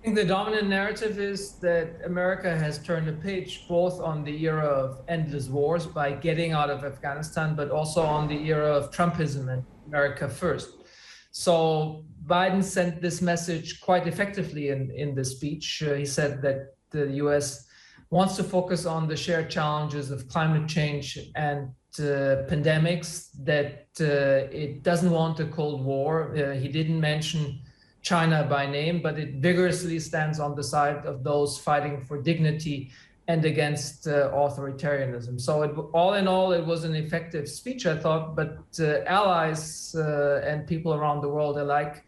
I think the dominant narrative is that America has turned a page both on the era of endless wars by getting out of Afghanistan, but also on the era of Trumpism and America first. So Biden sent this message quite effectively in the speech. He said that the US wants to focus on the shared challenges of climate change and pandemics, that it doesn't want a Cold War. He didn't mention China by name, but it vigorously stands on the side of those fighting for dignity and against authoritarianism. So all in all, it was an effective speech, I thought, but allies and people around the world alike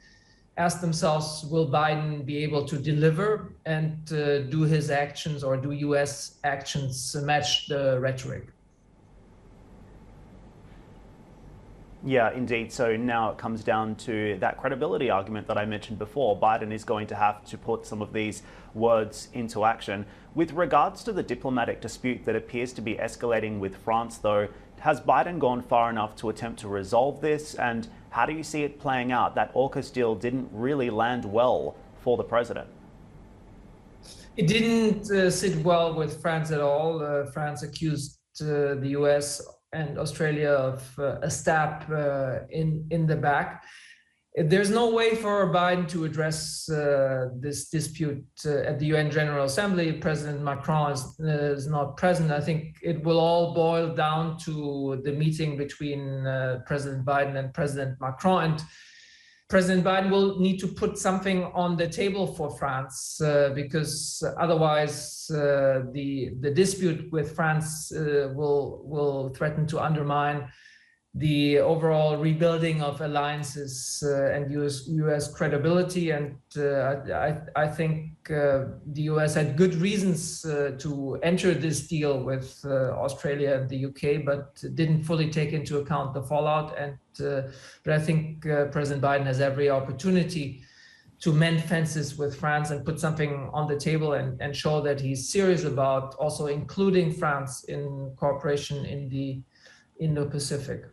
ask themselves, will Biden be able to deliver, and do his actions, or do US actions, match the rhetoric? Yeah, indeed. So now it comes down to that credibility argument that I mentioned before. Biden is going to have to put some of these words into action. With regards to the diplomatic dispute that appears to be escalating with France, though, has Biden gone far enough to attempt to resolve this? And how do you see it playing out? That AUKUS deal didn't really land well for the president. It didn't sit well with France at all. France accused the US and Australia of a stab in the back. There's no way for Biden to address this dispute at the UN General Assembly. President Macron is not present. I think it will all boil down to the meeting between President Biden and President Macron. And President Biden will need to put something on the table for France, because otherwise the dispute with France will threaten to undermine the overall rebuilding of alliances and US credibility. And I think the US had good reasons to enter this deal with Australia and the UK, but didn't fully take into account the fallout. And but I think President Biden has every opportunity to mend fences with France and put something on the table and show that he's serious about also including France in cooperation in the Indo-Pacific.